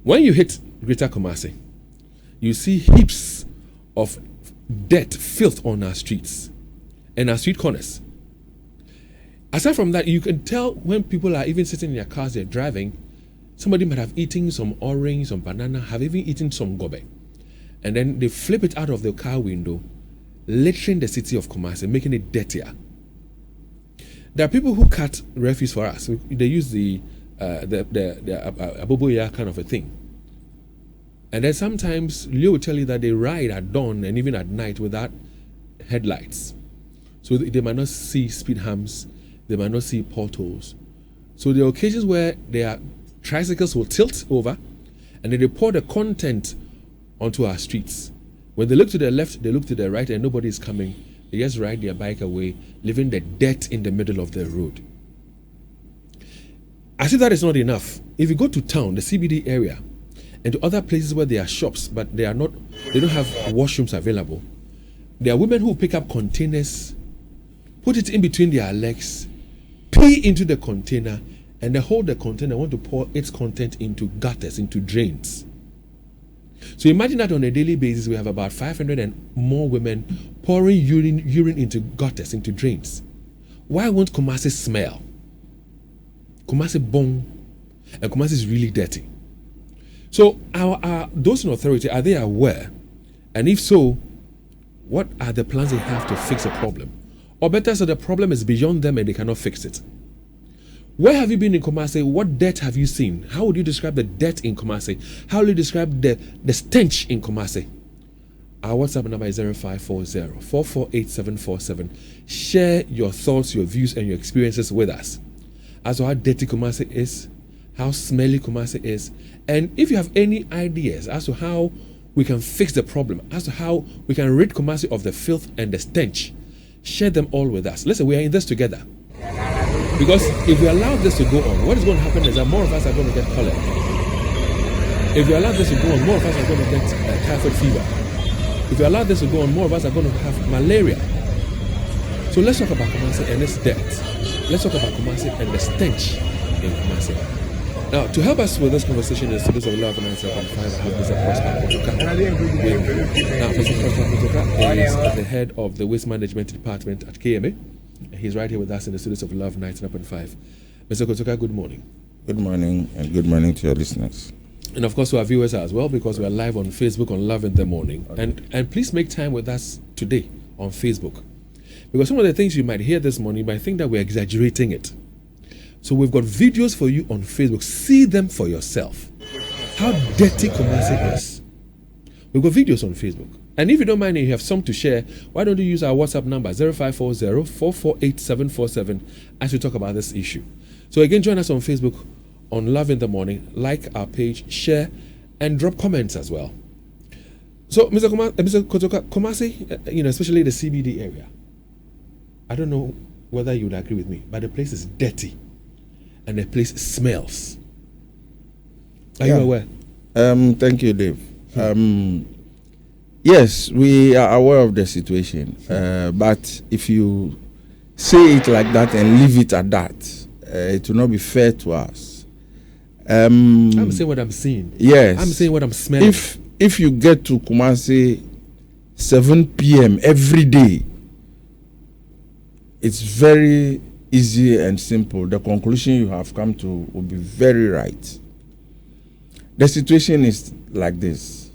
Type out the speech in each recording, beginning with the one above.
When you hit Greater Kumasi, you see heaps of dirt, filth on our streets and our street corners. Aside from that, you can tell when people are even sitting in their cars, they're driving, somebody might have eaten some orange, some banana, have even eaten some gobe. And then they flip it out of the car window, littering the city of Kumasi, making it dirtier. There are people who cut refuse for us. They use the aboboya kind of a thing. And then sometimes Leo will tell you that they ride at dawn and even at night without headlights. So they might not see speed humps, they might not see potholes. So there are occasions where their tricycles will tilt over and then they pour the content onto our streets. When they look to the left, they look to the right and nobody is coming. They just ride their bike away, leaving the dirt in the middle of the road. As if that is not enough, if you go to town, the CBD area, and to other places where there are shops, but they don't have washrooms available, there are women who pick up containers, put it in between their legs, pee into the container, and they hold the container, want to pour its content into gutters, into drains. So imagine that on a daily basis, we have about 500 and more women pouring urine into gutters, into drains. Why won't Kumasi smell? Kumasi bong, and Kumasi is really dirty. So those in authority, are they aware? And if so, what are the plans they have to fix the problem? Or better, so the problem is beyond them and they cannot fix it. Where have you been in Kumasi? What dirt have you seen? How would you describe the dirt in Kumasi? How would you describe the stench in Kumasi? Our WhatsApp number is 0540-448747. Share your thoughts, your views, and your experiences with us as to how dirty Kumasi is, how smelly Kumasi is, and if you have any ideas as to how we can fix the problem, as to how we can rid Kumasi of the filth and the stench, share them all with us. Listen, we are in this together. Because if we allow this to go on, what is going to happen is that more of us are going to get cholera. If we allow this to go on, more of us are going to get typhoid fever. If we allow this to go on, more of us are going to have malaria. So let's talk about Kumasi and its dirt. Let's talk about Kumasi and the stench in Kumasi. Now, to help us with this conversation in the studios of Love 97.5, I have Mr. Prosper Kotoka. Now, Mr. Prosper Kotoka is the head of the Waste Management Department at KMA. He's right here with us in the studios of Love 99.5. Mr. Kotoka, good morning. Good morning, and good morning to your listeners. And of course to our viewers as well, because we are live on Facebook on Love in the Morning. And please make time with us today on Facebook. Because some of the things you might hear this morning, you might think that we're exaggerating it. So we've got videos for you on Facebook. See them for yourself. How dirty Kumasi is. We've got videos on Facebook. And if you don't mind and you have some to share, why don't you use our WhatsApp number 0540-448747 as we talk about this issue. So again, join us on Facebook on Love in the Morning, like our page, share, and drop comments as well. So Mr. Kotoka, Kumasi, especially the CBD area, I don't know whether you would agree with me, but the place is dirty and the place smells. Are you aware? Thank you, Dave. Yes, we are aware of the situation, but if you say it like that and leave it at that, it will not be fair to us. I'm saying what I'm seeing. Yes. I'm saying what I'm smelling. If you get to Kumasi 7 p.m. every day, it's very easy and simple. The conclusion you have come to will be very right. The situation is like this.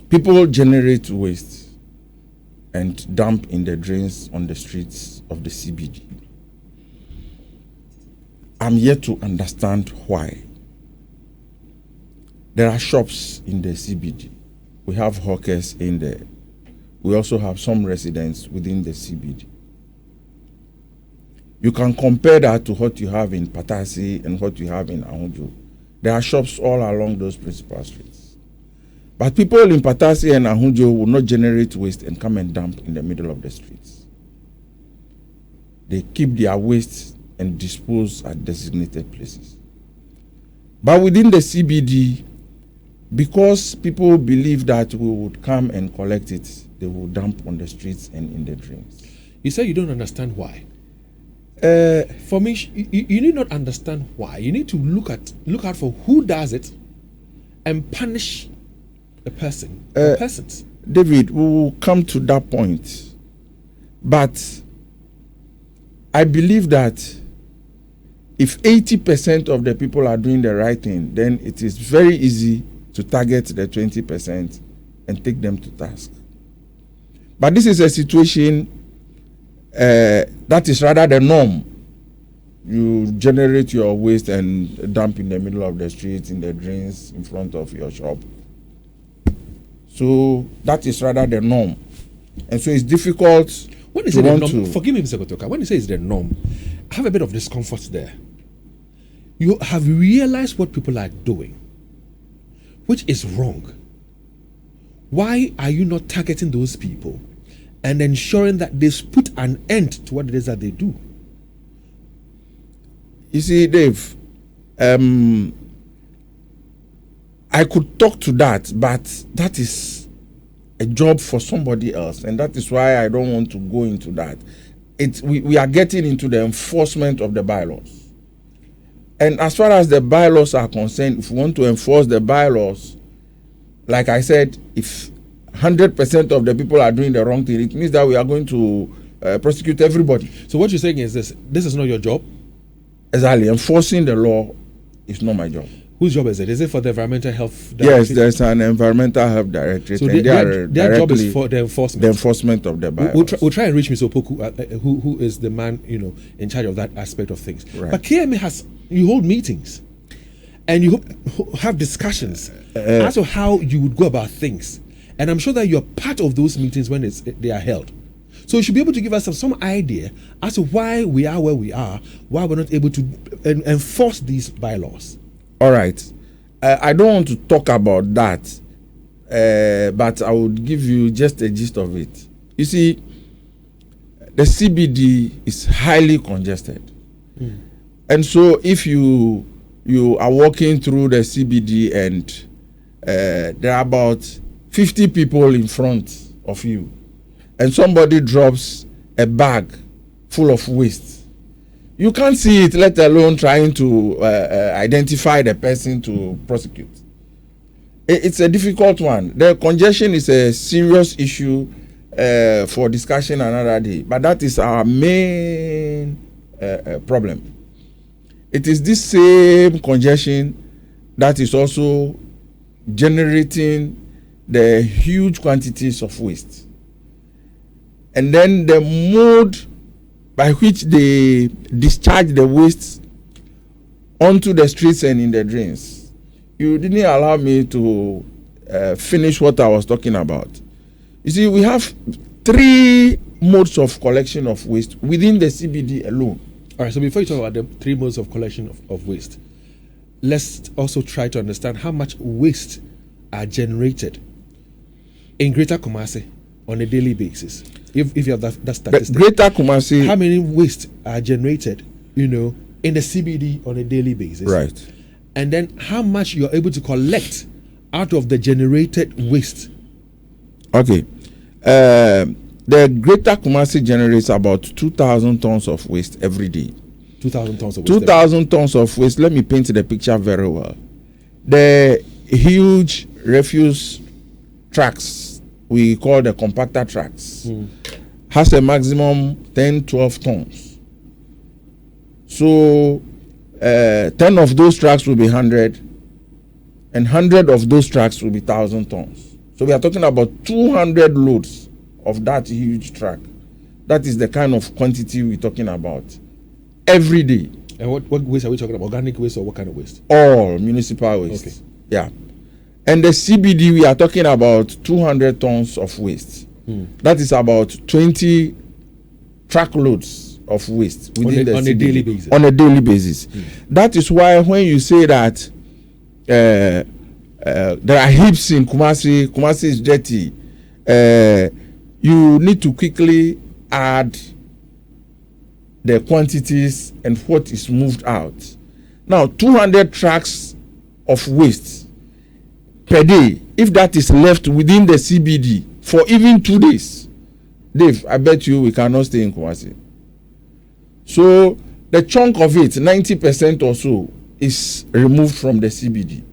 People generate waste and dump in the drains on the streets of the CBD. I'm yet to understand why. There are shops in the CBD. We have hawkers in there. We also have some residents within the CBD. You can compare that to what you have in Patasi and what you have in Ahunjo. There are shops all along those principal streets. But people in Patasi and Ahunjo will not generate waste and come and dump in the middle of the streets. They keep their waste and dispose at designated places. But within the CBD, because people believe that we would come and collect it, they will dump on the streets and in the drains. You say you don't understand why. For me, you need not understand why. You need to look out for who does it and punish a person or persons. David, we will come to that point. But I believe that if 80% of the people are doing the right thing, then it is very easy to target the 20% and take them to task. But this is a situation that is rather the norm. You generate your waste and dump in the middle of the street, in the drains, in front of your shop. So that is rather the norm. And so it's difficult. When you say the norm, forgive me, Mr. Kotoka, when you say it's the norm, I have a bit of discomfort there. You have realized what people are doing, which is wrong. Why are you not targeting those people and ensuring that they put an end to what it is that they do? You see, Dave, I could talk to that, but that is a job for somebody else, and that is why I don't want to go into that. We are getting into the enforcement of the bylaws. And as far as the bylaws are concerned, if we want to enforce the bylaws, like I said, if 100% of the people are doing the wrong thing, it means that we are going to prosecute everybody. So what you're saying is this is not your job? Exactly. Enforcing the law is not my job. Whose job is it? Is it for the Environmental Health Directorate? Yes, there's an Environmental Health Directorate. So their job is for the enforcement. The enforcement of the bylaws. We'll try and reach Mr. Opoku, who is the man, in charge of that aspect of things. Right. But KMA you hold meetings and you have discussions as to how you would go about things. And I'm sure that you're part of those meetings when they are held. So you should be able to give us some idea as to why we are where we are, why we're not able to enforce these bylaws. All right. I don't want to talk about that, but I would give you just a gist of it. You see, the CBD is highly congested. And so if you are walking through the CBD and there are about 50 people in front of you, and somebody drops a bag full of waste, you can't see it, let alone trying to identify the person to prosecute. It's a difficult one. The congestion is a serious issue for discussion another day, but that is our main problem. It is this same congestion that is also generating the huge quantities of waste. And then the mode by which they discharge the waste onto the streets and in the drains. You didn't allow me to finish what I was talking about. You see, we have 3 modes of collection of waste within the CBD alone. All right, so before you talk about the 3 modes of collection of waste, let's also try to understand how much waste are generated in Greater Kumasi on a daily basis. If you have that statistic. Greater Kumasi. How many waste are generated, in the CBD on a daily basis? Right. And then how much you're able to collect out of the generated waste? Okay. The Greater Kumasi generates about 2,000 tons of waste every day. 2,000 tons of waste. 2,000 tons of waste. Let me paint the picture very well. The huge refuse trucks, we call the compactor trucks, has a maximum 10-12 tons. So 10 of those trucks will be 100, and 100 of those trucks will be 1,000 tons. So we are talking about 200 loads of that huge truck. That is the kind of quantity we're talking about every day. And what waste are we talking about? Organic waste or what kind of waste? All municipal waste. Okay. Yeah. And the CBD, we are talking about 200 tons of waste. That is about 20 truckloads of waste within the CBD. On a daily basis. On a daily basis. That is why when you say that there are heaps in Kumasi, Kumasi is dirty, you need to quickly add the quantities and what is moved out. Now, 200 trucks of waste per day, if that is left within the CBD for even 2 days, Dave, I bet you we cannot stay in Kumasi. So the chunk of it, 90% or so, is removed from the CBD.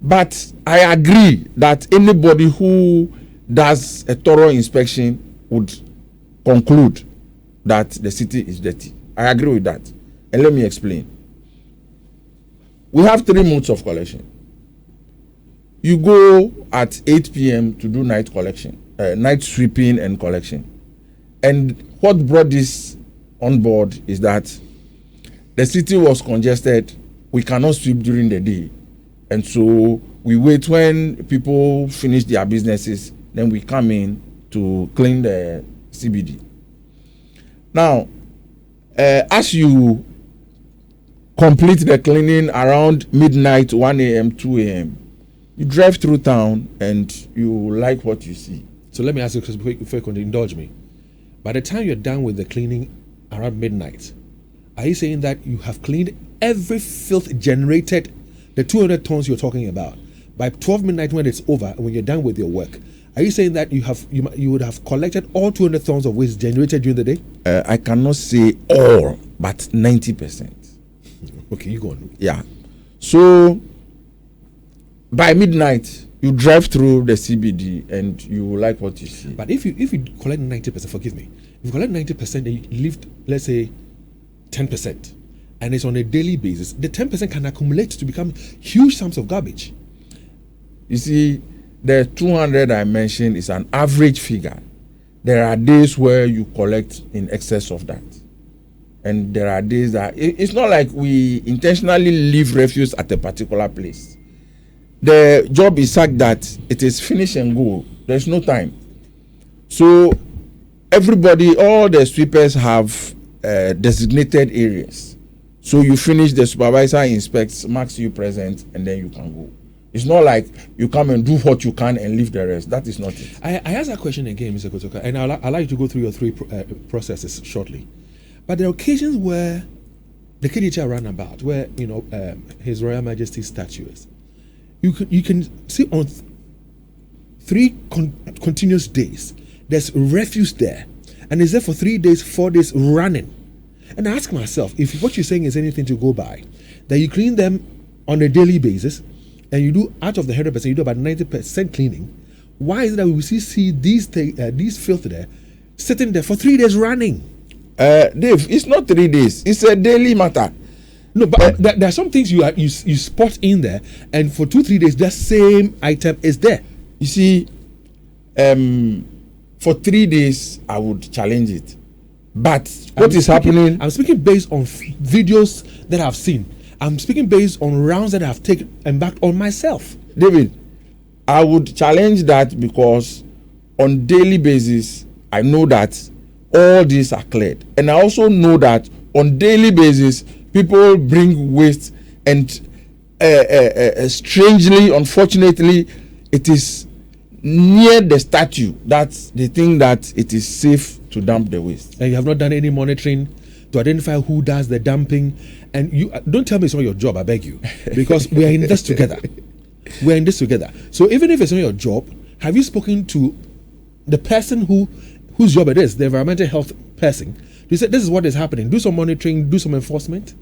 But I agree that anybody who does a thorough inspection would conclude that the city is dirty. I agree with that. And let me explain. We have 3 modes of collection. You go at 8 p.m. to do night collection, night sweeping and collection. And what brought this on board is that the city was congested. We cannot sweep during the day. And so we wait when people finish their businesses, then we come in to clean the CBD. Now, as you complete the cleaning around midnight, 1 a.m., 2 a.m., you drive through town and you like what you see. So let me ask you, because before you can indulge me, by the time you're done with the cleaning around midnight, are you saying that you have cleaned every filth generated, the 200 tons you're talking about, by 12 midnight when it's over and when you're done with your work? Are you saying that you would have collected all 200 tons of waste generated during the day? I cannot say all, but 90%. Okay, you go on. Yeah. So by midnight, you drive through the CBD and you like what you see. But if you collect 90%, forgive me, if you collect 90% and you leave, let's say, 10%, and it's on a daily basis, the 10% can accumulate to become huge sums of garbage. You see, the 200 I mentioned is an average figure. There are days where you collect in excess of that. And there are days that it's not like we intentionally leave refuse at a particular place. The job is such that it is finish and go. There's no time. So everybody, all the sweepers have designated areas. So you finish, the supervisor inspects, marks you present, and then you can go. It's not like you come and do what you can and leave the rest. That is not it. I asked that question again, Mr. Kotoka, and I'd like to go through your 3 processes shortly. But there are occasions where the KDHR ran about, where His Royal Majesty's statue is. You can see on 3 continuous days, there's refuse there, and it's there for 3 days, 4 days running. And I ask myself, if what you're saying is anything to go by, that you clean them on a daily basis, and you do out of the 100%, you do about 90% cleaning. Why is it that we see these filth there sitting there for 3 days running? Dave, it's not 3 days. It's a daily matter. No, but there are some things you spot in there, and for 2-3 days, that same item is there. You see, for 3 days, I would challenge it. But what is happening? I'm speaking based on videos that I've seen. I'm speaking based on rounds that I've taken and back on myself. David, I would challenge that because on daily basis, I know that all these are cleared. And I also know that on daily basis, people bring waste, and strangely, unfortunately, it is near the statue that they think that it is safe to dump the waste. And you have not done any monitoring to identify who does the dumping. And you don't tell me it's not your job, I beg you, because we are in this together. We're in this together. So even if it's not your job, have you spoken to the person whose job it is, the environmental health person? You said this is what is happening. Do some monitoring, do some enforcement.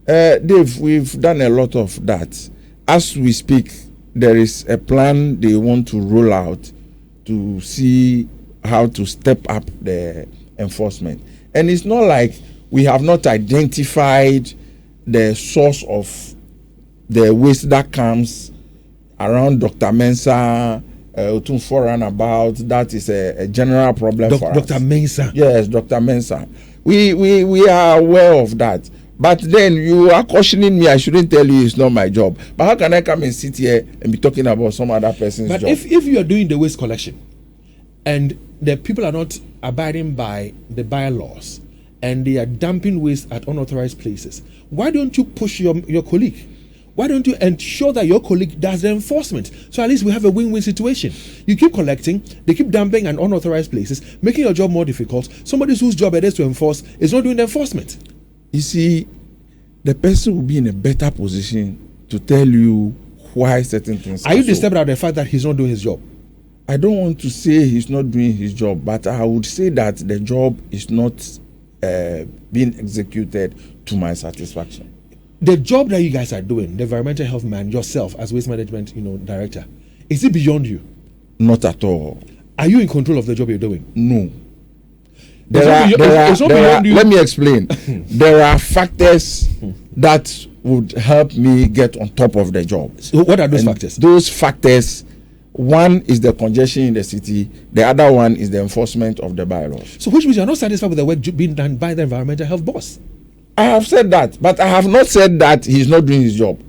Dave, we've done a lot of that. As we speak, there is a plan they want to roll out to see how to step up the enforcement. And it's not like we have not identified the source of the waste that comes around Dr. Mensah, Otunfo runabout. That is a general problem for us. Dr. Mensah. Yes, Dr. Mensah. We are aware of that. But then you are cautioning me, I shouldn't tell you it's not my job. But how can I come and sit here and be talking about some other person's job? But if you are doing the waste collection and the people are not abiding by the bylaws and they are dumping waste at unauthorized places, why don't you push your colleague? Why don't you ensure that your colleague does the enforcement? So at least we have a win-win situation. You keep collecting, they keep dumping at unauthorized places, making your job more difficult. Somebody whose job it is to enforce is not doing the enforcement. You see, the person will be in a better position to tell you why certain things are you disturbed at the fact that he's not doing his job? I don't want to say he's not doing his job, but I would say that the job is not being executed to my satisfaction. The job that you guys are doing, the environmental health man, yourself as waste management, director, is it beyond you? Not at all. Are you in control of the job you're doing? No. Let me explain. There are factors that would help me get on top of the job. So what are those factors? Those factors, one is the congestion in the city. The other one is the enforcement of the bylaws. So which means you're not satisfied with the work being done by the environmental health boss? I have said that, but I have not said that he's not doing his job.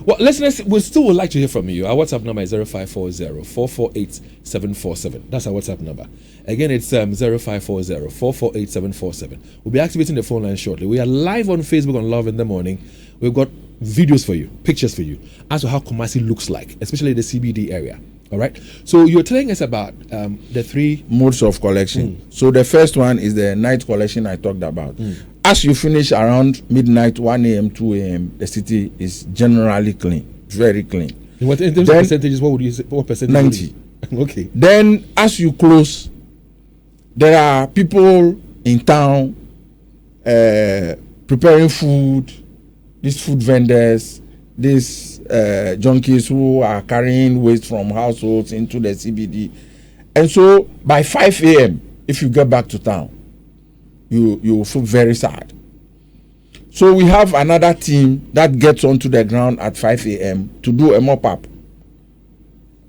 Well, listeners, we still would like to hear from you. Our WhatsApp number is 0540-448-747. That's our WhatsApp number. Again, it's 0540-448-747. We'll be activating the phone line shortly. We are live on Facebook on Love in the Morning. We've got videos for you, pictures for you, as to how Kumasi looks like, especially the CBD area. All right. So you're telling us about the three modes of collection. So the first one is the night collection I talked about. As you finish around midnight, 1 a.m., 2 a.m., the city is generally clean, very clean. In terms of percentages, what would you say? What percentage? 90. Okay. Then as you close, there are people in town preparing food, these food vendors, these junkies who are carrying waste from households into the CBD. And so by 5 a.m., if you get back to town, you will feel very sad. So we have another team that gets onto the ground at 5 a.m. to do a mop-up.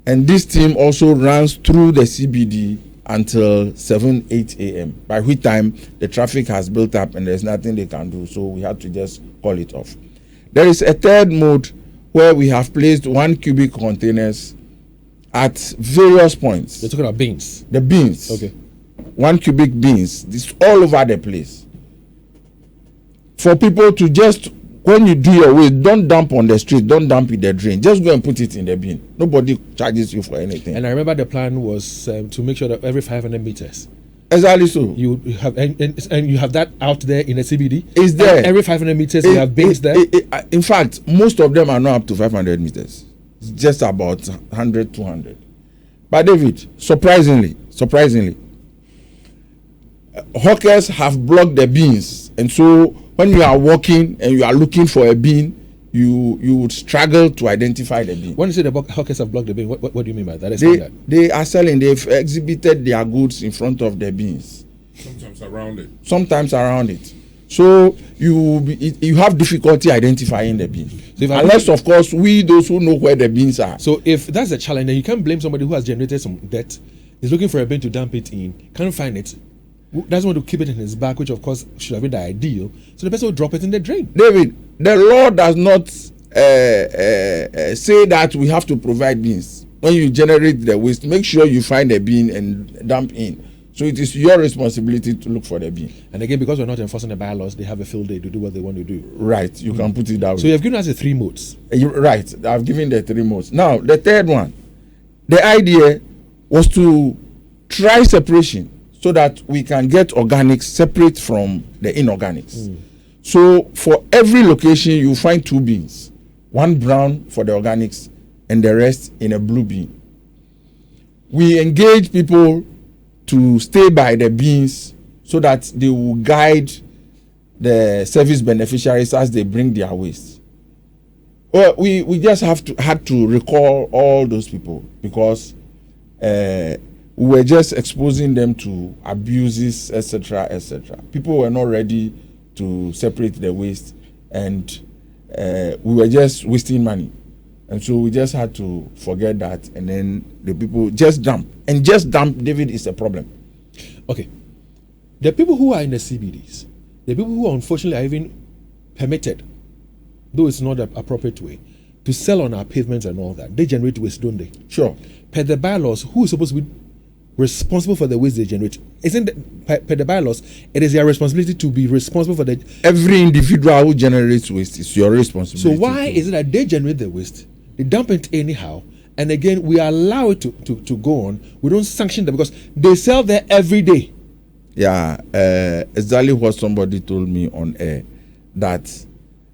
And this team also runs through the CBD until 7, 8 a.m., by which time the traffic has built up and there's nothing they can do. So we have to just call it off. There is a third mode where we have placed 1 cubic containers at various points. You're talking about bins? The bins. Okay. 1 cubic bins. This all over the place. For people to just, when you do your waste, don't dump on the street, don't dump in the drain. Just go and put it in the bin. Nobody charges you for anything. And I remember the plan was to make sure that every 500 meters. Exactly so. You have and you have that out there in the CBD. It's there. And every 500 meters you have bins there. In fact, most of them are not up to 500 meters. It's just about 100, 200. But David, surprisingly, hawkers have blocked the bins, and so when you are walking and you are looking for a bin, you would struggle to identify the bin. When you say the hawkers have blocked the bin, what do you mean by that? They are selling. They've exhibited their goods in front of the bins. Sometimes around it. So you have difficulty identifying the bin. So unless, of course, we those who know where the bins are. So if that's a challenge, then you can't blame somebody who has generated some debt, is looking for a bin to dump it in, can't find it, doesn't want to keep it in his bag, which of course should have been the ideal. So the person will drop it in the drain. David, the law does not say that we have to provide bins. When you generate the waste, make sure you find a bin and dump in. So it is your responsibility to look for the bin. And again, because we're not enforcing the bylaws, they have a field day to do what they want to do. Right, you can put it that way. So you have given us the 3 modes. Right, I've given the 3 modes. Now, the third one, the idea was to try separation so that we can get organics separate from the inorganics. So for every location, you find 2 bins, 1 brown for the organics and the rest in a blue bin. We engage people to stay by the bins so that they will guide the service beneficiaries as they bring their waste. Well, we just had to recall all those people because we were just exposing them to abuses, etc., etc. People were not ready to separate the waste, and we were just wasting money. And so we just had to forget that, and then the people just dump. And just dump, David, is a problem. Okay. The people who are in the CBDs, the people who unfortunately are even permitted, though it's not the appropriate way, to sell on our pavements and all that, they generate waste, don't they? Sure. Per the bylaws, who is supposed to be responsible for the waste they generate? Isn't per the bylaws, it is their responsibility to be responsible for the... Every individual who generates waste is your responsibility. So why is it that they generate the waste, they dump it anyhow, and again, we allow it to go on, we don't sanction them because they sell there every day? Yeah, exactly what somebody told me on air, that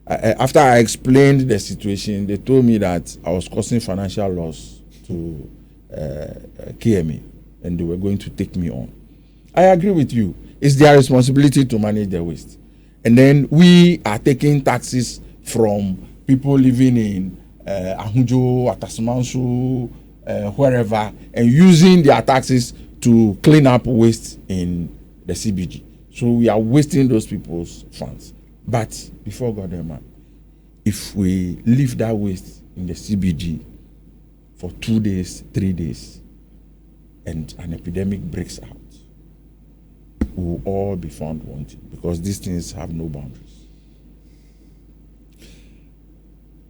after I explained the situation, they told me that I was causing financial loss to KMA, and they were going to take me on. I agree with you. it's their responsibility to manage their waste. And then we are taking taxes from people living in Ahunjo, Atasmansu, wherever, and using their taxes to clean up waste in the CBD. So we are wasting those people's funds. But before God and man, if we leave that waste in the CBD for 2 days, 3 days, and an epidemic breaks out, we will all be found wanting, because these things have no boundaries.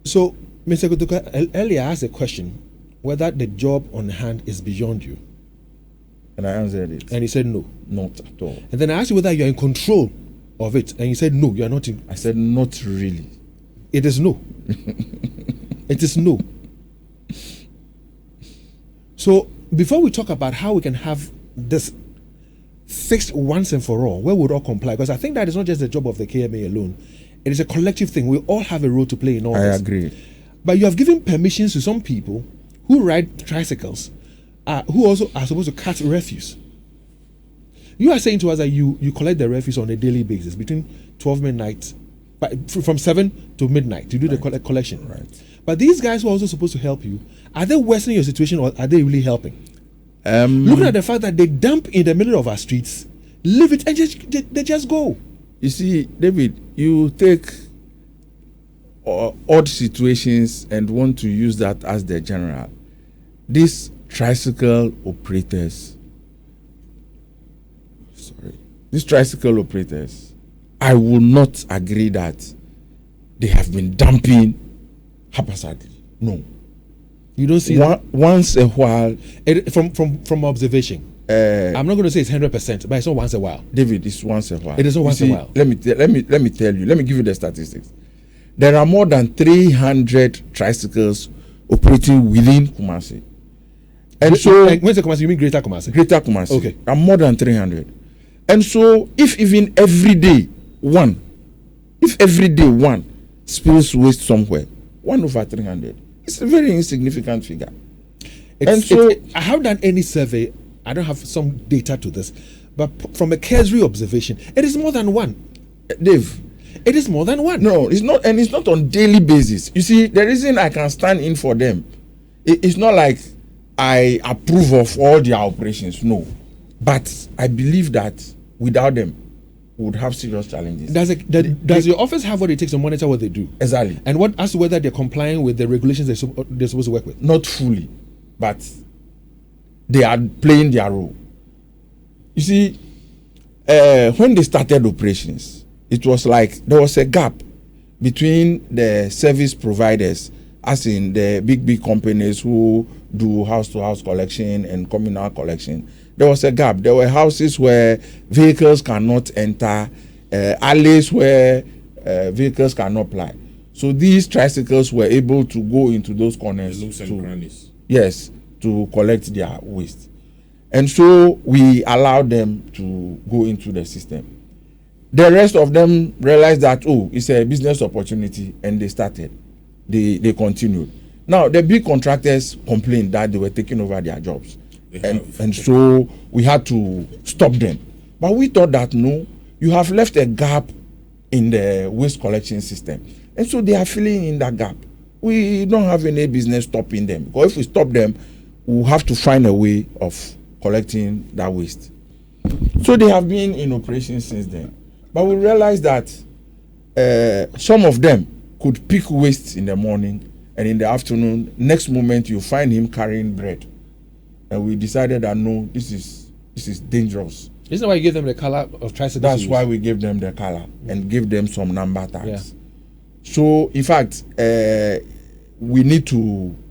So, Mr. Kotoka, earlier I asked a question whether the job on hand is beyond you. And I answered it. And he said no. Not at all. And then I asked you whether you are in control of it. And you said no, you are not in. I said not really. It is no. It is no. So, before we talk about how we can have this fixed once and for all, where we would all comply, because I think that is not just the job of the KMA alone. It is a collective thing. We all have a role to play in all this. I agree. But you have given permissions to some people who ride tricycles, who also are supposed to cut refuse. You are saying to us that you collect the refuse on a daily basis between 12 midnight, from 7 to midnight to do the collection. Right. But these guys who are also supposed to help you, are they worsening your situation or are they really helping? Looking at the fact that they dump in the middle of our streets, leave it, and they just go. You see, David, you take odd situations and want to use that as the general. These tricycle operators, I will not agree that they have been dumping haphazardly. No. You don't see once a while. From observation. I'm not going to say it's 100%, but it's not once a while. David, it's once a while. It is not once a while. Let me tell you. Let me give you the statistics. There are more than 300 tricycles operating within Kumasi. And so, when you say Kumasi, you mean Greater Kumasi? Greater Kumasi. Okay. There are more than 300. And so, if even every day one spills waste somewhere, 1 over 300, it's a very insignificant figure. I haven't done any survey. I don't have some data to this, but from a cursory observation, it is more than one. Dave, it is more than one. No, it's not, and it's not on daily basis. You see, the reason I can stand in for them, it's not like I approve of all their operations. No, but I believe that without them, we would have serious challenges. Does your office have what it takes to monitor what they do? Exactly. And what as to whether they're complying with the regulations they're supposed to work with? Not fully, but they are playing their role. You see, when they started operations, it was like there was a gap between the service providers, as in the big companies who do house-to-house collection and communal collection. There was a gap. There were houses where vehicles cannot enter, alleys where vehicles cannot ply. So these tricycles were able to go into those corners. Yes, to collect their waste. And so we allowed them to go into the system. The rest of them realized that, it's a business opportunity, and they started. They continued. Now, the big contractors complained that they were taking over their jobs. And so we had to stop them. But we thought that, no, you have left a gap in the waste collection system. And so they are filling in that gap. We don't have any business stopping them. Because if we stop them, we'll have to find a way of collecting that waste. So they have been in operation since then. But we realized that some of them could pick waste in the morning, and in the afternoon, next moment you find him carrying bread. And we decided that no, this is dangerous. Isn't that why you give them the color of tricycle? That's why we gave them the color and give them some number tags. Yeah. So in fact, I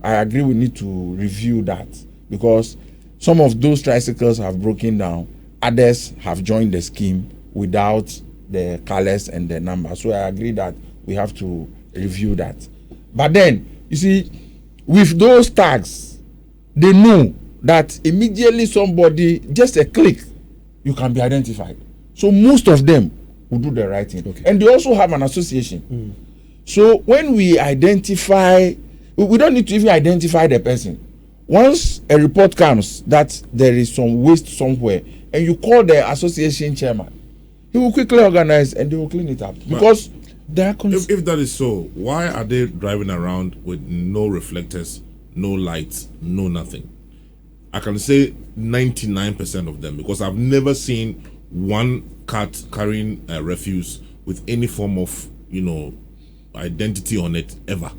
agree we need to review that, because some of those tricycles have broken down, others have joined the scheme without the colors and the number. So I agree that we have to review that. But then, you see, with those tags, they know that immediately somebody, just a click, you can be identified. So most of them will do the right thing. Okay. And they also have an association. So when we identify, we don't need to even identify the person. Once a report comes that there is some waste somewhere and you call the association chairman, he will quickly organize and they will clean it up. Because there are if that is so, why are they driving around with no reflectors, no lights, no nothing? I can say 99% of them, because I've never seen one cat carrying refuse with any form of, identity on it ever.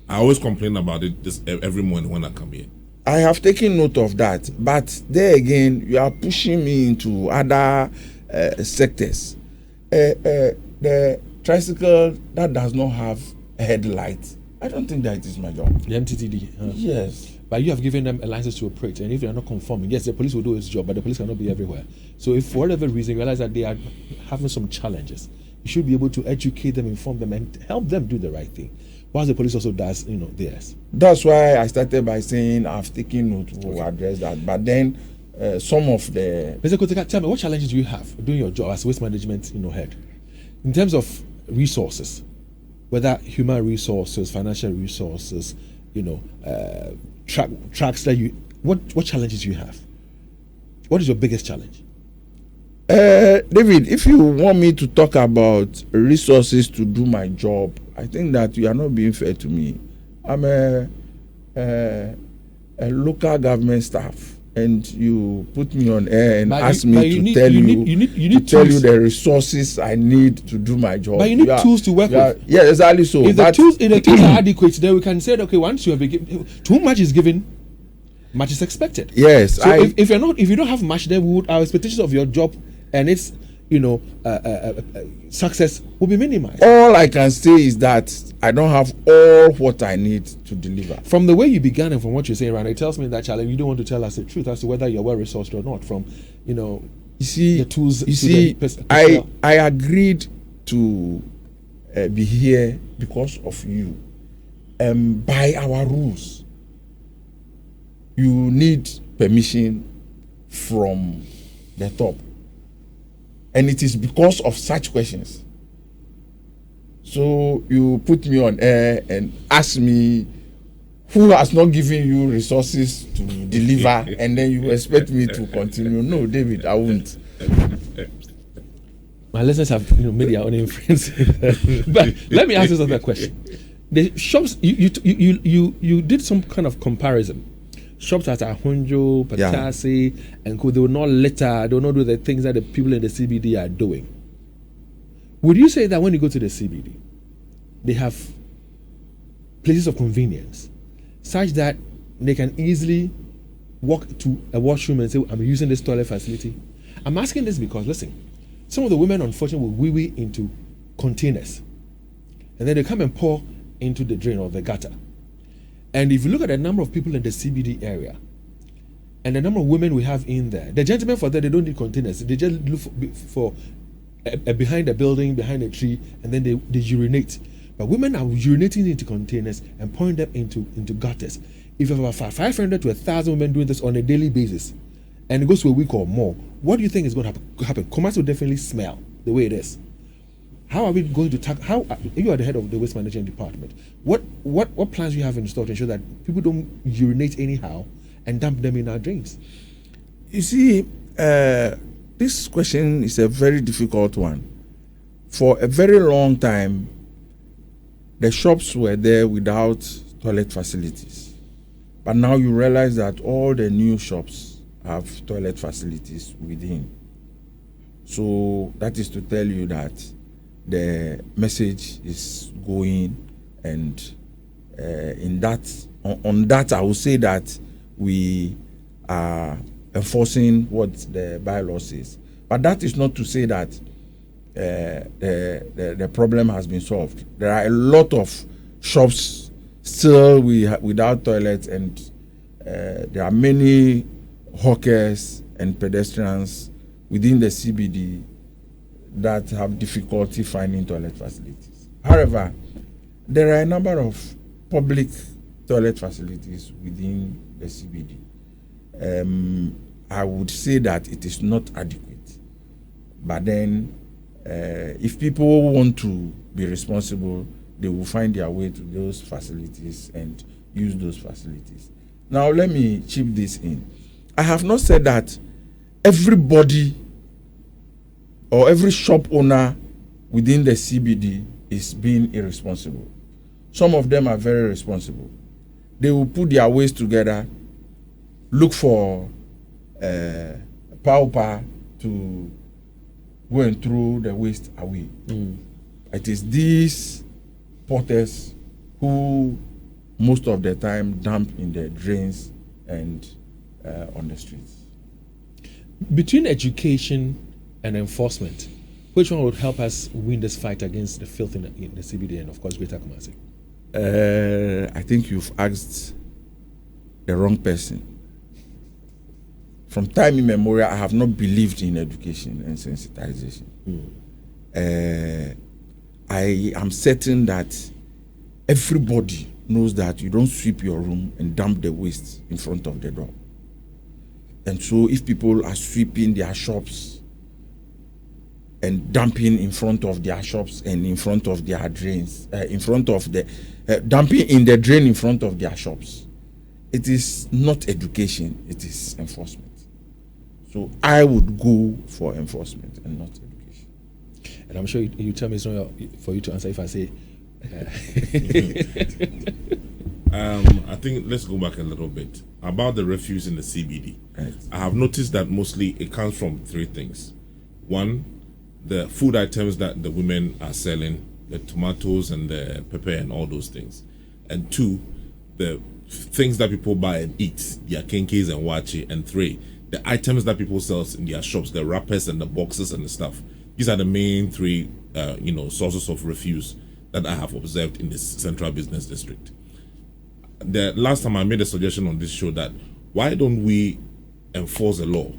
I always complain about it every morning when I come here. I have taken note of that, but there again, you are pushing me into other sectors. The tricycle that does not have a headlight, I don't think that is my job. The MTTD. Yes. But you have given them a license to operate, and if they are not conforming, yes, the police will do its job, but the police cannot be everywhere. So if for whatever reason you realize that they are having some challenges, you should be able to educate them, inform them, and help them do the right thing, whilst the police also does, theirs. That's why I started by saying I've taken note to address that. But then some of the... Mr. Kotoka, tell me, what challenges do you have doing your job as waste management head? In terms of resources, whether human resources, financial resources, tracks that what challenges do you have? What is your biggest challenge? David, if you want me to talk about resources to do my job, I think that you are not being fair to me. I'm a local government staff, and you put me on air and ask me to tell you the resources I need to do my job. But you need tools to work with. Yeah, exactly so. If the tools are adequate, then we can say, okay, once you have been given, too much is given, much is expected. Yes. So if you don't have much, then our expectations of your job and its success will be minimized. All I can say is that I don't have all what I need to deliver. From the way you began and from what you're saying right now, it tells me that, Charlie, you don't want to tell us the truth as to whether you're well resourced or not. From you see the tools. You see, I agreed to be here because of you. By our rules, you need permission from the top. And it is because of such questions. So you put me on air and ask me who has not given you resources to deliver, and then you expect me to continue. No, David, I won't. My listeners have made their own inference. But let me ask you another question. The shops, you did some kind of comparison. Shops at Ahunjo, Patasi, and they will not litter, they will not do the things that the people in the CBD are doing. Would you say that when you go to the CBD, they have places of convenience such that they can easily walk to a washroom and say, I'm using this toilet facility? I'm asking this because, listen, some of the women, unfortunately, will wee into containers, and then they come and pour into the drain or the gutter. And if you look at the number of people in the CBD area and the number of women we have in there, the gentlemen for that, they don't need containers. They just look for behind a building, behind a tree, and then they urinate. But women are urinating into containers and pouring them into gutters. If you have about 500 to 1,000 women doing this on a daily basis, and it goes to a week or more, what do you think is going to happen? Kumasi will definitely smell the way it is. How are we going to tackle? How you are the head of the waste management department? What plans do you have in store to ensure that people don't urinate anyhow and dump them in our drains? You see, this question is a very difficult one. For a very long time, the shops were there without toilet facilities, but now you realize that all the new shops have toilet facilities within. So that is to tell you that the message is going, and on that I will say that we are enforcing what the bylaw says. But that is not to say that the problem has been solved. There are a lot of shops still without toilets, and there are many hawkers and pedestrians within the CBD that have difficulty finding toilet facilities. However, there are a number of public toilet facilities within the CBD. I would say that it is not adequate. But then, if people want to be responsible, they will find their way to those facilities and use those facilities. Now, let me chip this in. I have not said that everybody or every shop owner within the CBD is being irresponsible. Some of them are very responsible. They will put their waste together, look for power to go and throw the waste away. It is these porters who most of the time dump in the drains and on the streets. Between education and enforcement, which one would help us win this fight against the filth in the CBD and, of course, Greater Kumasi? I think you've asked the wrong person. From time immemorial, I have not believed in education and sensitization. I am certain that everybody knows that you don't sweep your room and dump the waste in front of the door. And so if people are sweeping their shops and dumping in front of their shops and in front of their drains, dumping in the drain in front of their shops, it is not education, it is enforcement. So I would go for enforcement and not education. And I'm sure you tell me it's not for you to answer if I say. I think let's go back a little bit about the refuse in the CBD. Right. I have noticed that mostly it comes from three things. One, the food items that the women are selling, the tomatoes and the pepper and all those things. And two, the things that people buy and eat, their kenkes and wachi. And three, the items that people sell in their shops, the wrappers and the boxes and the stuff. These are the main three, sources of refuse that I have observed in this central business district. The last time I made a suggestion on this show that why don't we enforce a law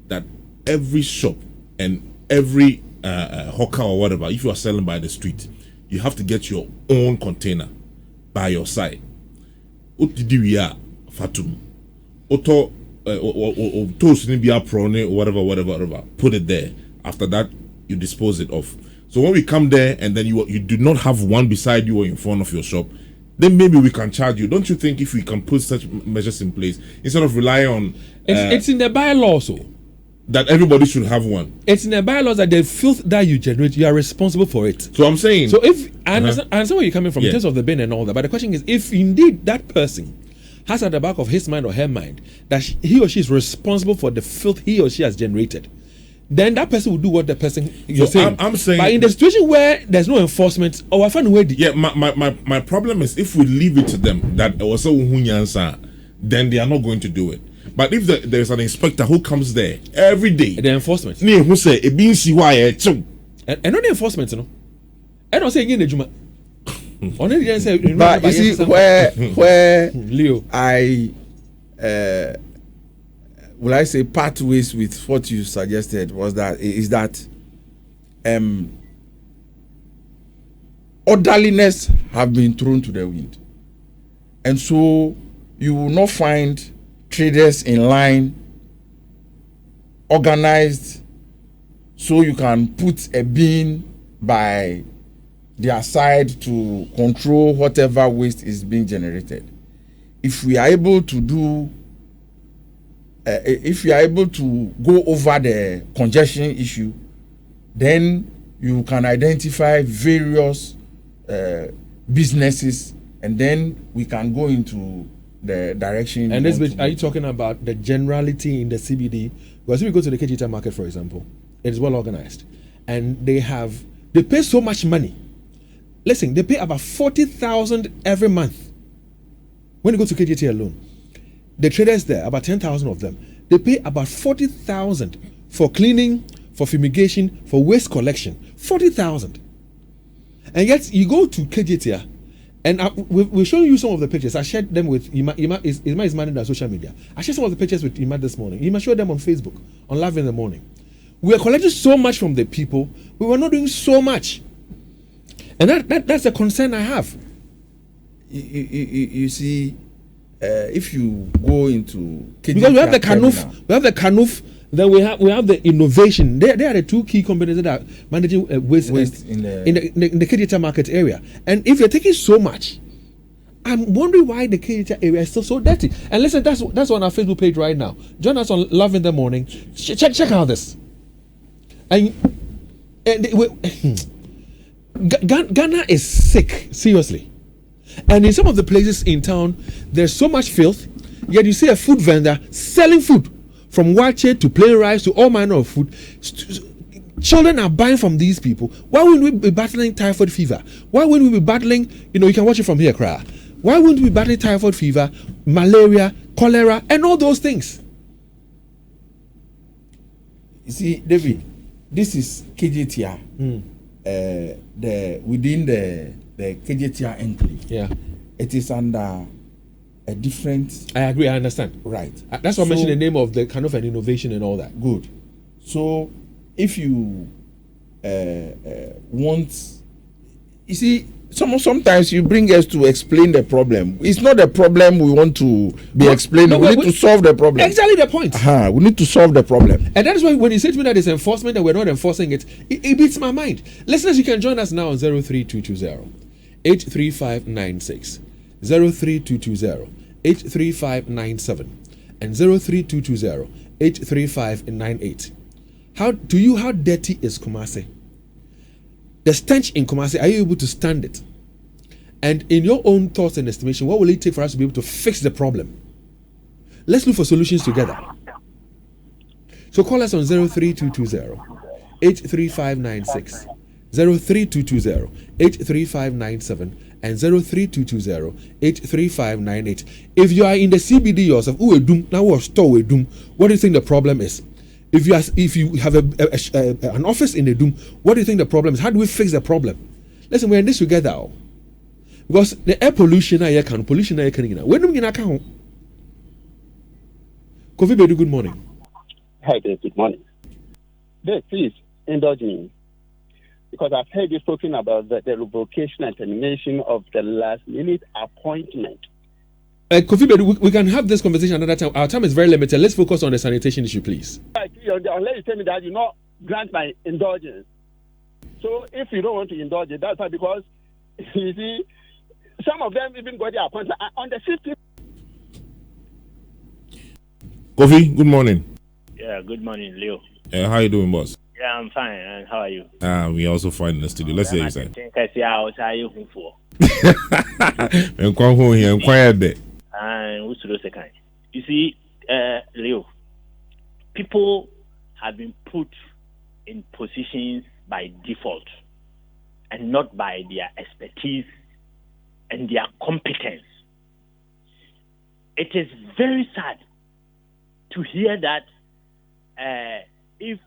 that every shop and every hawker or whatever, if you are selling by the street, you have to get your own container by your side. Fatum. Whatever. Put it there. After that, you dispose it off. So when we come there and then you do not have one beside you or in front of your shop, then maybe we can charge you. Don't you think if we can put such measures in place instead of relying on it's in the bylaws, so that everybody should have one? It's in the bylaws that the filth that you generate, you are responsible for it. So I'm saying. So if I understand where you're coming from in terms of the bin and all that, but the question is, if indeed that person has at the back of his mind or her mind that he or she is responsible for the filth he or she has generated, then that person will do what the person you're saying. I'm saying. But in the situation where there's no enforcement, I find a way. Yeah, my problem is if we leave it to them that also then they are not going to do it. But if there's an inspector who comes there every day, the enforcement. And not the enforcement, you know. I don't say again the Juma. But you see where Leo, will I say part ways with what you suggested is that orderliness have been thrown to the wind, and so you will not find traders in line organized so you can put a bin by their side to control whatever waste is being generated. If we are able to do if you are able to go over the congestion issue, then you can identify various businesses, and then we can go into the direction. And this bit, are you talking about the generality in the CBD? Because if we go to the Kejita market, for example, it is well organized, and they pay so much money. Listen, they pay about 40,000 every month. When you go to KJT alone, the traders there, about 10,000 of them, they pay about 40,000 for cleaning, for fumigation, for waste collection. 40,000. And yet you go to KJT, and we're showing you some of the pictures. I shared them with Ima is managed on social media. I shared some of the pictures with Ima this morning. Ima showed them on Facebook, on Live in the Morning. We are collecting so much from the people, we were not doing so much. And that's a concern I have. You see, if you go into because we have the Kanuf, then we have the innovation. They are the two key companies that are managing waste in the Kedita market area. And if you're taking so much, I'm wondering why the KHR area is still so dirty. And listen, that's on our Facebook page right now. Join us on Love in the Morning. Check out this. And Ghana is sick, seriously. And in some of the places in town, there's so much filth. Yet you see a food vendor selling food, from wache to plain rice to all manner of food. Children are buying from these people. Why wouldn't we be battling typhoid fever? Why wouldn't we be battling, you can watch it from here, cry. Why wouldn't we be battling typhoid fever, malaria, cholera, and all those things? You see, David, this is KJTR. Within the KJTR enclave. Yeah. It is under a different. I agree, I understand. Right. That's why I mentioned the name of the kind of an innovation and all that. Good. So if you want, you see, sometimes you bring us to explain the problem. It's not a problem we want to be explaining. We need to solve the problem. Exactly the point. We need to solve the problem. And that is why when you say to me that it's enforcement and we're not enforcing it, it beats my mind. Listeners, you can join us now on 03220 83596, 03220 83597, and 03220 83598. How dirty is Kumasi? The stench in Kumasi, are you able to stand it? And in your own thoughts and estimation, what will it take for us to be able to fix the problem? Let's look for solutions together. So call us on 03220 83596, 03220 83597, and 03220 83598. If you are in the CBD yourself, what do you think the problem is? If you have an office in the Doom, what do you think the problem is? How do we fix the problem? Listen, we're in this together. Because the air pollution, pollution, when do we get Kofi Bedu, good morning. Hi, good morning. Dave, please indulge me, because I've heard you talking about the revocation and termination of the last minute appointment. Kofi Bedu, we can have this conversation another time. Our time is very limited. Let's focus on the sanitation issue, please. Unless you tell me that you not grant my indulgence. So if you don't want to indulge it, that's why, because you see, some of them even got their appointment on the 50th. Kofi, good morning. Yeah, good morning, Leo. How you doing, boss? Yeah, I'm fine. And how are you? We also fine in the studio. Let's hear you say. I see how you for. And come home here and quiet there. And what's the second? You see, Leo, people have been put in positions by default and not by their expertise and their competence. It is very sad to hear that if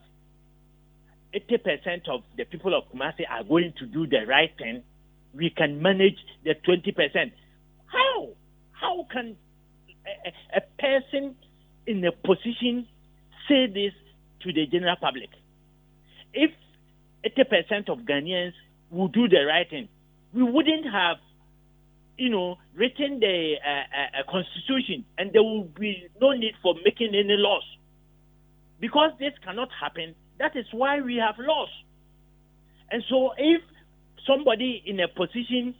80% of the people of Kumasi are going to do the right thing, we can manage the 20%. How? How can a person in a position say this to the general public? If 80% of Ghanaians would do the right thing, we wouldn't have, written the constitution, and there will be no need for making any laws. Because this cannot happen, that is why we have laws. And so if somebody in a position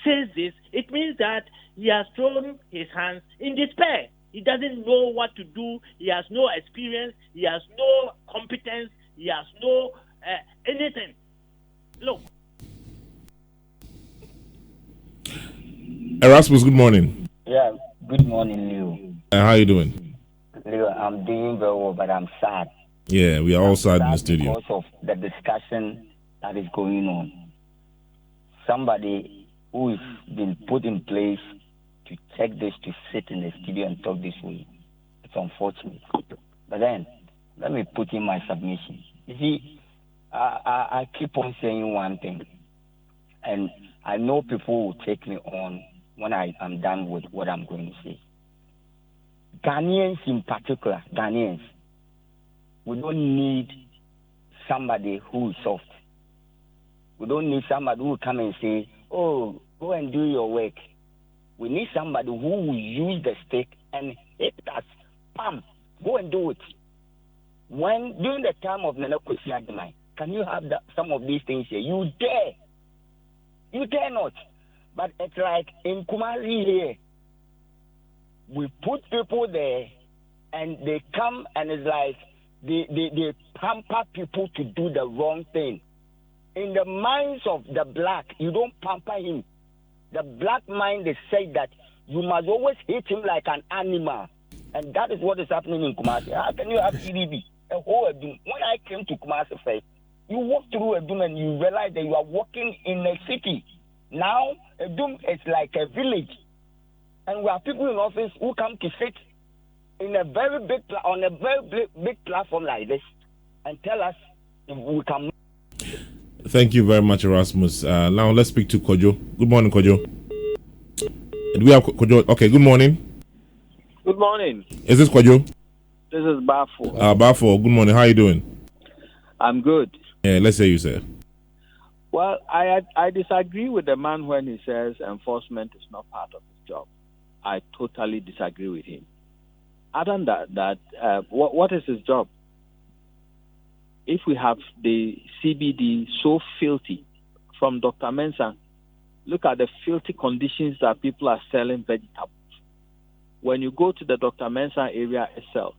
says this, it means that he has thrown his hands in despair. He doesn't know what to do. He has no experience. He has no competence. He has no anything. Look. Erasmus, good morning. Yeah, good morning, Leo. How you doing? Leo, I'm doing very well, but I'm sad. Yeah, we are all sad in the studio. Because of the discussion that is going on. Somebody who has been put in place to check this, to sit in the studio and talk this way. It's unfortunate. But then, let me put in my submission. You see, I keep on saying one thing, and I know people will take me on when I am done with what I'm going to say. Ghanaians in particular, we don't need somebody who is soft. We don't need somebody who will come and say, oh, go and do your work. We need somebody who will use the stick and hit us. Bam, go and do it. When, during the time of Nana Kwesi Adjumai, can you have some of these things here? You dare. You dare not. But it's like in Kumasi here, we put people there and they come and it's like they pamper people to do the wrong thing. In the minds of the black, you don't pamper him. The black mind, they say that you must always hit him like an animal. And that is what is happening in Kumasi. How can you have CDB? A whole Edum. When I came to Kumasi first, you walk through Edum and you realize that you are walking in a city. Now, Edum is like a village. And we have people in office who come to sit in a very big on a very big platform like this and tell us if we can. Thank you very much, Erasmus. Now let's speak to Kojo. Good morning, Kojo. Do we have Kojo? Okay, good morning. Good morning. Is this Kojo? This is Bafo. Bafo, good morning. How are you doing? I'm good. Yeah, let's hear you, sir. Well, I disagree with the man when he says enforcement is not part of his job. I totally disagree with him. Other than that, what is his job? If we have the CBD so filthy from Dr. Mensah, look at the filthy conditions that people are selling vegetables. When you go to the Dr. Mensah area itself,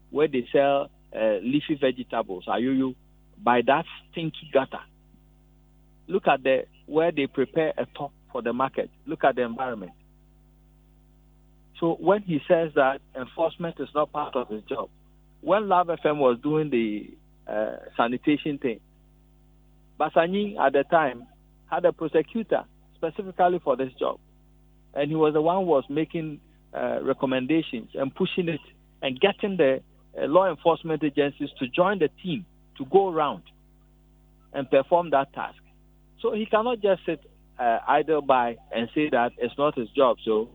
where they sell leafy vegetables, by that stinky gutter. Look at where they prepare a top for the market. Look at the environment. So when he says that enforcement is not part of his job, when Love FM was doing the sanitation thing, Basani at the time had a prosecutor specifically for this job. And he was the one who was making recommendations and pushing it and getting the law enforcement agencies to join the team to go around and perform that task. So he cannot just sit idle by and say that it's not his job. So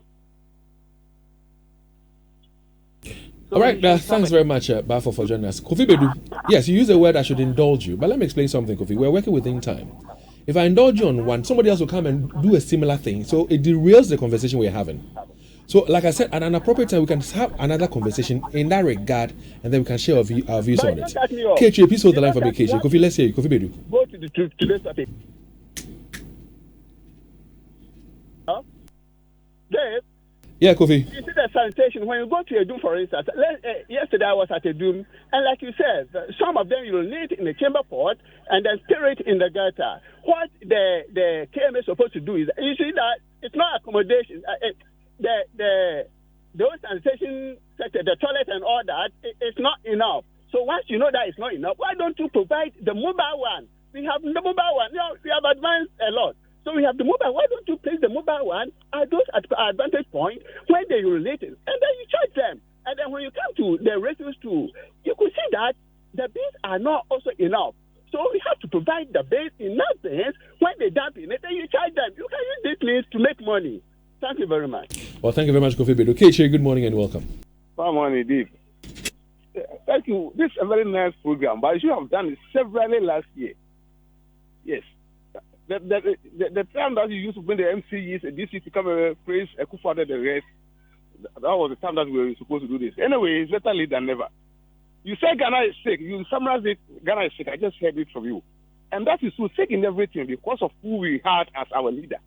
all right, thanks very much, Bafo, for joining us. Kofi Bedu, yes, you use a word I should indulge you, but let me explain something, Kofi. We're working within time. If I indulge you on one, somebody else will come and do a similar thing. So it derails the conversation we're having. So, like I said, at an appropriate time, we can have another conversation in that regard, and then we can share our views on it. KH, please hold the line for me, KH. Kofi, let's hear you. Kofi Bedu. Go to today's topic. Dave? Yeah, Kofi. You see the sanitation, when you go to a Doom, for instance, yesterday I was at a Doom, and like you said, some of them you will need in the chamber pot and then stir it in the gutter. What the KMA is supposed to do is, you see that it's not accommodation. The sanitation sector, the toilet and all that, it's not enough. So once you know that it's not enough, why don't you provide the mobile one? We have the mobile one. We have advanced a lot. So we have the mobile. Why don't you place the mobile one at those advantage points when they relate it, and then you charge them. And then when you come to the refuse too, you could see that the bins are not also enough. So we have to provide the bins enough bins. When they dump in it, then you charge them. You can use these means to make money. Thank you very much. Well, thank you very much, Kofi Bedu. KH, good morning and welcome. Good morning, Dave. Thank you. This is a very nice program, but you should have done it severally last year. Yes. The time that you used to bring the MCEs and DC to come and praise Akufo-Addo the rest, that was the time that we were supposed to do this. Anyway, it's better late than never. You say Ghana is sick. You summarize it, Ghana is sick. I just heard it from you. And that is so sick in everything because of who we had as our leader.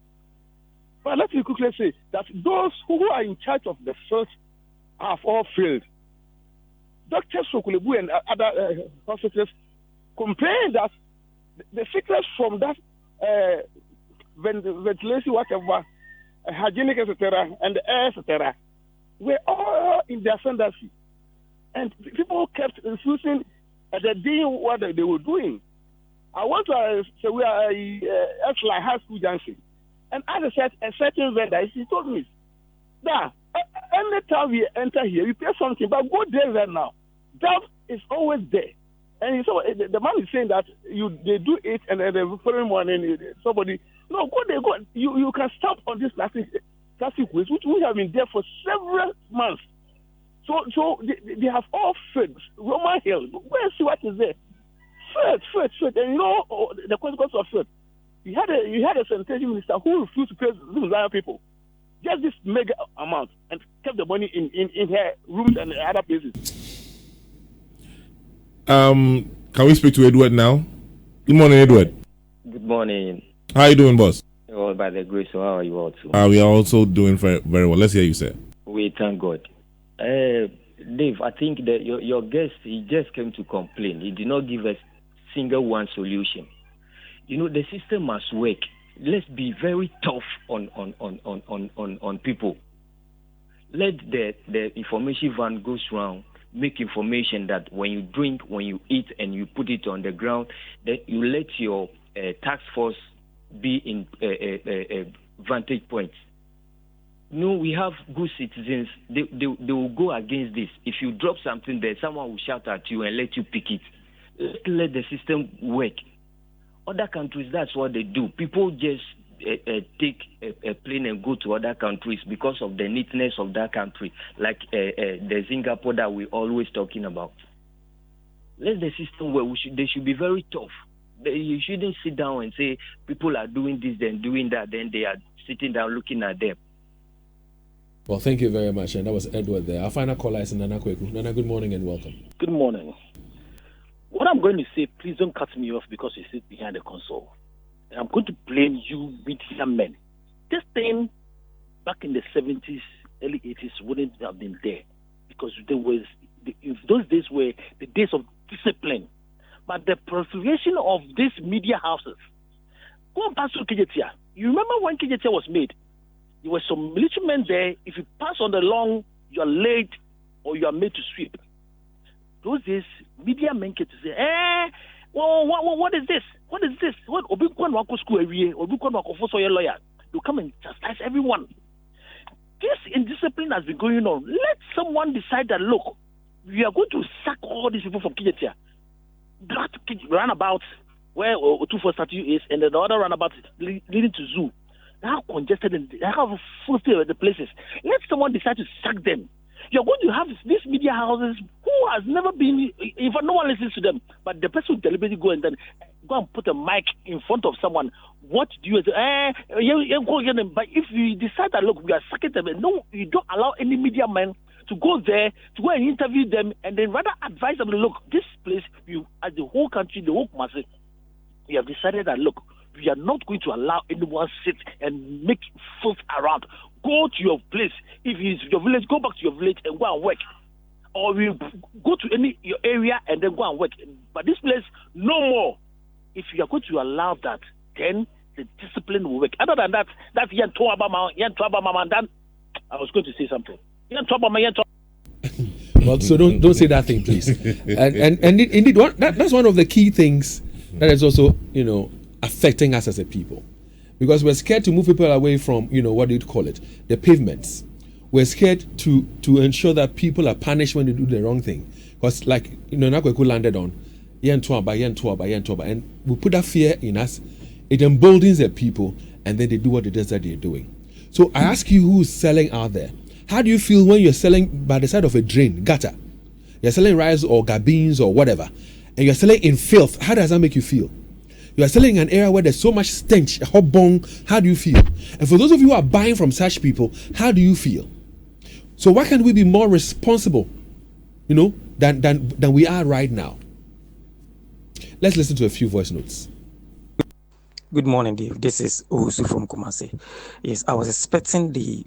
But let me quickly say that those who are in charge of the first have all failed. Dr. Sokulebu and other hospitals complain that the sickness from that ventilation, whatever, hygienic, etc., and the air, etc., were all in the ascendancy. And people kept refusing the doing what they were doing. I want to say we are at like high school junction. And as I said, a certain vendor, he told me, that anytime we enter here, we pay something, but go there right now. That is always there. And so the man is saying that they do it, and then the following morning somebody go there, go. You can stop on this plastic waste, which we have been there for several months. So they have all failed. Roman Hill, go and see what is there. Failed, and you know the consequence of failed. You had a sanitation minister who refused to pay these Zion people just this mega amount and kept the money in her rooms and other places. Can we speak to Edward now? Good morning, Edward. Good morning. How are you doing, boss? All by the grace of how are you all too? We are also doing very, very well. Let's hear you, sir. We thank God. Dave, I think that your guest, he just came to complain. He did not give us single one solution. You know, the system must work. Let's be very tough on people. Let the information van goes around, make information that when you drink, when you eat, and you put it on the ground, that you let your task force be in vantage points. No, we have good citizens. They will go against this. If you drop something there, someone will shout at you and let you pick it. Let the system work. Other countries, that's what they do. People just take a plane and go to other countries because of the neatness of that country, like the Singapore that we're always talking about. Let the system work. They should be very tough. You shouldn't sit down and say people are doing this, then doing that, then they are sitting down looking at them. Well, thank you very much. And that was Edward there. Our final caller is Nana Kweku. Nana, good morning and welcome. Good morning. What I'm going to say, please don't cut me off because you sit behind the console. And I'm going to blame you media men. This thing back in the 70s, early 80s wouldn't have been there because those days were the days of discipline. But the proliferation of these media houses, go and pass through Kejetia. You remember when Kejetia was made? There were some military men there. If you pass on the lawn, you are late or you are made to sweep. Those days, media men get to say, what is this? What is this? What school area? Lawyer. You come and chastise everyone. This indiscipline has been going on. Let someone decide that, look, we are going to sack all these people from Kejetia. That runabout where 24 statue is, and then the other runabout leading to zoo. How congested and how full of the places. Let someone decide to sack them. You're going to have these media houses who has never been, in fact, no one listens to them, but the person will deliberately go and put a mic in front of someone. What do you say? But if you decide that, look, we are sacking them, no, you don't allow any media man to go there, to go and interview them, and then rather advise them, look, this place, you, as the whole country, the whole Kumasi, we have decided that, look, we are not going to allow anyone sit and make filth around. Go to your place. If it's your village, go back to your village and go and work. Or we go to your area and then go and work. But this place, no more. If you are going to allow that, then the discipline will work. Other than that, that's Yan Tuabama, then I was going to say something. Well, so don't say that thing, please. And indeed, that's one of the key things that is also, affecting us as a people, because we're scared to move people away from, what do you call it, the pavements. We're scared to ensure that people are punished when they do the wrong thing, because like Nakweku landed on and we put that fear in us. It emboldens the people, and then they do what it is that they're doing. So I ask you, who's selling out there? How do you feel when you're selling by the side of a drain, gutter? You're selling rice or garbines or whatever, and you're selling in filth. How does that make you feel? You are selling in an area where there's so much stench, a hot bong. How do you feel? And for those of you who are buying from such people, how do you feel? So why can't we be more responsible, than we are right now? Let's listen to a few voice notes. Good morning, Dave. This is Owusu from Kumasi. Yes, I was expecting the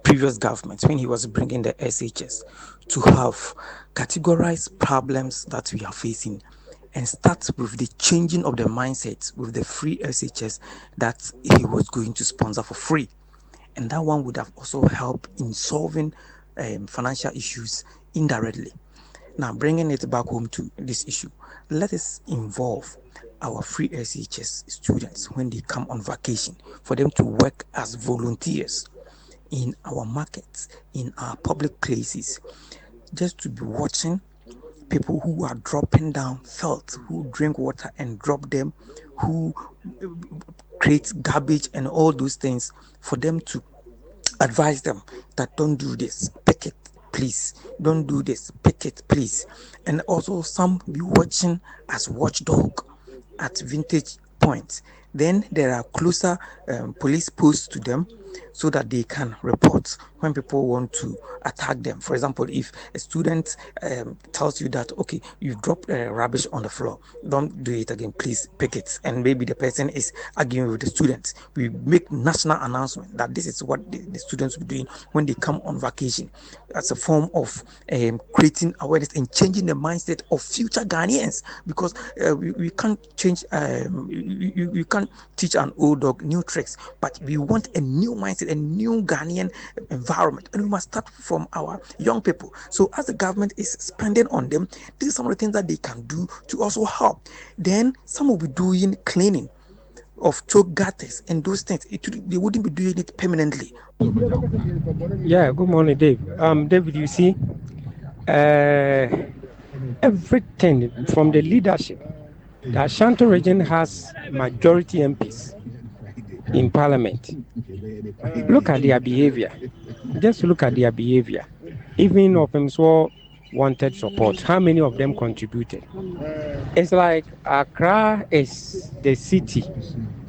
previous government, when he was bringing the SHS, to have categorized problems that we are facing and start with the changing of the mindset with the free SHS that he was going to sponsor for free. And that one would have also helped in solving financial issues indirectly. Now, bringing it back home to this issue, let us involve our free SHS students when they come on vacation, for them to work as volunteers in our markets, in our public places, just to be watching people who are dropping down filth, who drink water and drop them, who create garbage and all those things, for them to advise them that don't do this, pick it, please. Don't do this, pick it, please. And also some be watching as watchdog at vintage points. Then there are closer police posts to them, so that they can report when people want to attack them. For example, if a student tells you that, okay, you dropped rubbish on the floor, don't do it again, please pick it. And maybe the person is arguing with the students. We make national announcement that this is what the students will be doing when they come on vacation, as a form of creating awareness and changing the mindset of future Ghanaians, because we can't change, you can't teach an old dog new tricks, but we want a new mindset, a new Ghanaian environment, and we must start from our young people. So as the government is spending on them, these are some of the things that they can do to also help. Then some will be doing cleaning of choke gutters and those things. They wouldn't be doing it permanently. Yeah, good morning, Dave. David, you see, everything from the leadership. The Ashanti region has majority MPs in parliament. Look at their behavior. Just look at their behavior. Even of them so wanted support, how many of them contributed? It's like Accra is the city.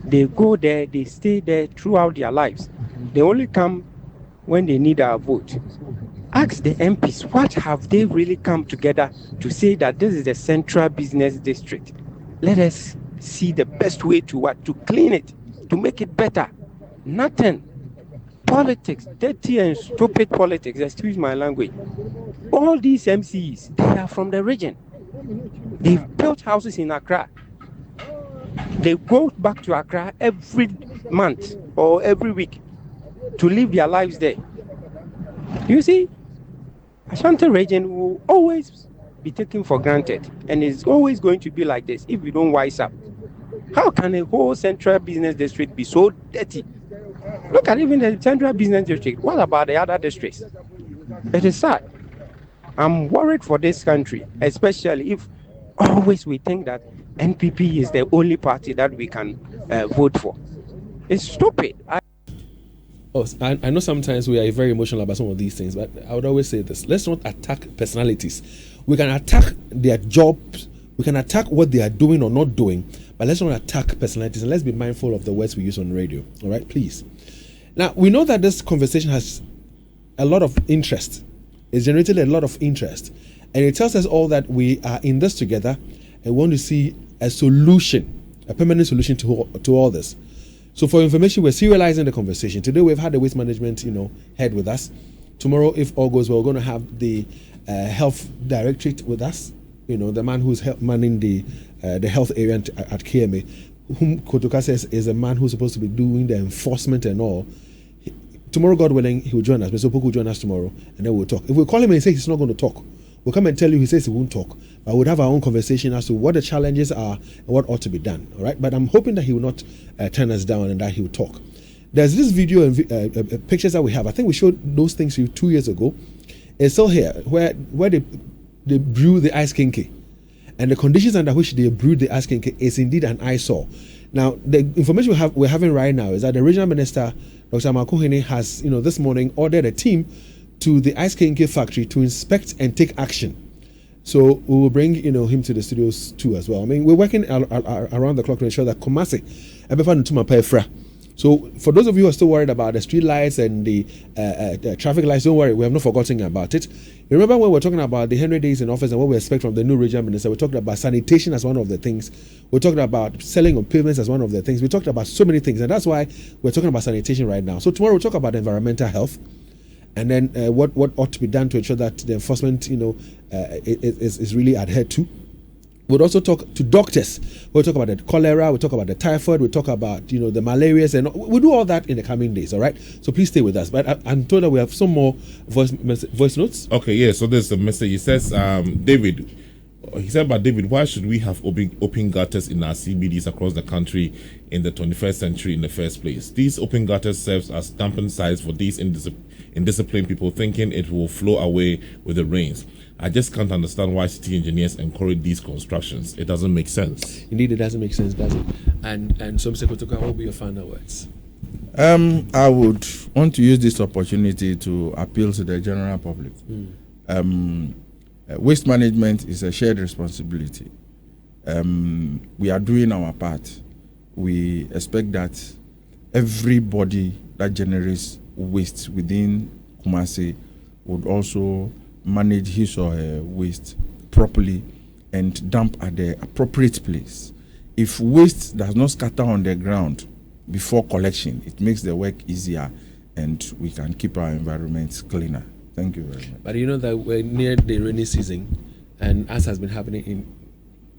They go there, they stay there throughout their lives. They only come when they need our vote. Ask the MPs, what have they really come together to say that this is the central business district? Let us see the best way to what? To clean it, to make it better. Nothing. Politics, dirty and stupid politics, excuse my language. All these MCs, they are from the region. They've built houses in Accra. They go back to Accra every month or every week to live their lives there. You see, Ashanti region will always be taken for granted, and it's always going to be like this if we don't wise up. How can a whole central business district be so dirty? Look at even the central business district. What about the other districts? It is sad. I'm worried for this country, especially if always we think that NPP is the only party that we can vote for. It's stupid. I know sometimes we are very emotional about some of these things, but I would always say this: let's not attack personalities. We can attack their jobs, we can attack what they are doing or not doing, but let's not attack personalities, and let's be mindful of the words we use on radio. All right, please. Now, we know that this conversation has a lot of interest. It's generated a lot of interest, and it tells us all that we are in this together and want to see a solution, a permanent solution to all this. So for information, we're serializing the conversation. Today we've had the waste management, head with us. Tomorrow, if all goes well, we're going to have the health directorate with us. The man who's manning the health area at KMA, whom Kotoka says is a man who's supposed to be doing the enforcement and all. Tomorrow, God willing, he will join us. Mr. Opoku will join us tomorrow, and then we'll talk. If we call him and he says he's not going to talk, we'll come and tell you he says he won't talk. But we'll have our own conversation as to what the challenges are and what ought to be done. All right. But I'm hoping that he will not turn us down and that he will talk. There's this video and pictures that we have. I think we showed those things to you 2 years ago. It's still here where they brew the ice kinky. And the conditions under which they brewed the ice kinky is indeed an eyesore. Now, the information we're having right now is that the regional minister, Dr. Makuhene, has this morning ordered a team to the ice kinky factory to inspect and take action. So we will bring him to the studios too as well. I mean, we're working around the clock to ensure that Kumasi So for those of you who are still worried about the street lights and the traffic lights, don't worry, we have not forgotten about it. You remember when we were talking about the 100 days in office and what we expect from the new regional minister, we talked about sanitation as one of the things. We talked about selling on pavements as one of the things. We talked about so many things, and that's why we're talking about sanitation right now. So tomorrow we'll talk about environmental health, and then what ought to be done to ensure that the enforcement, is really adhered to. We'll also talk to doctors. We'll talk about the cholera. We'll talk about the typhoid. We'll talk about the malarias, and we'll do all that in the coming days. All right. So please stay with us. But I'm told that we have some more voice notes. Okay. Yeah. So there's a message. He says, David. He said, but David, why should we have open gutters in our CBDs across the country in the 21st century in the first place? These open gutters serves as dumping sites for these indisciplined people, thinking it will flow away with the rains. I just can't understand why city engineers encourage these constructions. It doesn't make sense. Indeed, it doesn't make sense, does it? And so, Mr. Kotoka, what will be your final words? I would want to use this opportunity to appeal to the general public. Waste management is a shared responsibility. We are doing our part. we expect that everybody that generates waste within Kumasi would also manage his or her waste properly and dump at the appropriate place. If waste does not scatter on the ground before collection, it makes the work easier and we can keep our environments cleaner. Thank you very much. But you know that we're near the rainy season, and as has been happening in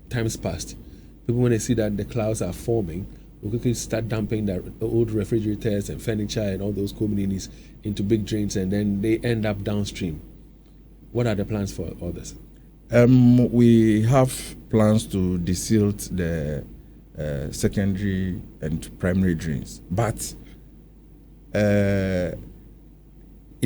times past, people, when they see that the clouds are forming, we quickly start dumping the old refrigerators and furniture and all those communities into big drains, and then they end up downstream. What are the plans for all this? We have plans to desilt the secondary and primary drains, but it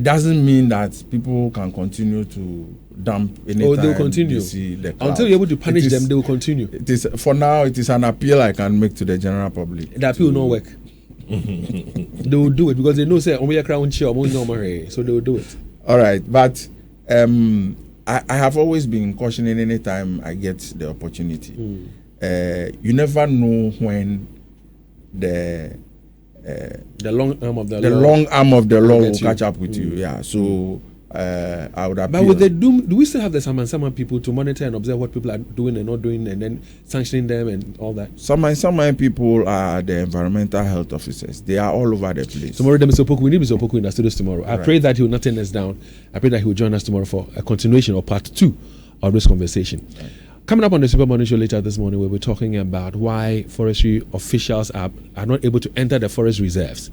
doesn't mean that people can continue to dump anytime they'll continue. they see the clouds. Until you're able to punish them, they will continue. It is, for now, it is an appeal I can make to the general public. The appeal will not work. They will do it because they know say so they will do it. All right, but I have always been cautioning anytime I get the opportunity. You never know when the long arm of the law will catch up with you. Yeah, so I would appeal. But with the do we still have the Saman people to monitor and observe what people are doing and not doing, and then sanctioning them and all that? Some people are the environmental health officers. They are all over the place. Tomorrow, we need Mr. Opoku in the studios tomorrow. I pray that he will not turn us down. I pray that he will join us tomorrow for a continuation or part 2 of this conversation. Right. Coming up on the Super Morning Show later this morning, we'll be talking about why forestry officials are not able to enter the forest reserves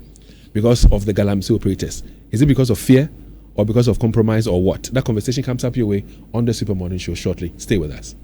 because of the Galamsey operators. Is it because of fear or because of compromise or what? That conversation comes up your way on the Super Morning Show shortly. Stay with us.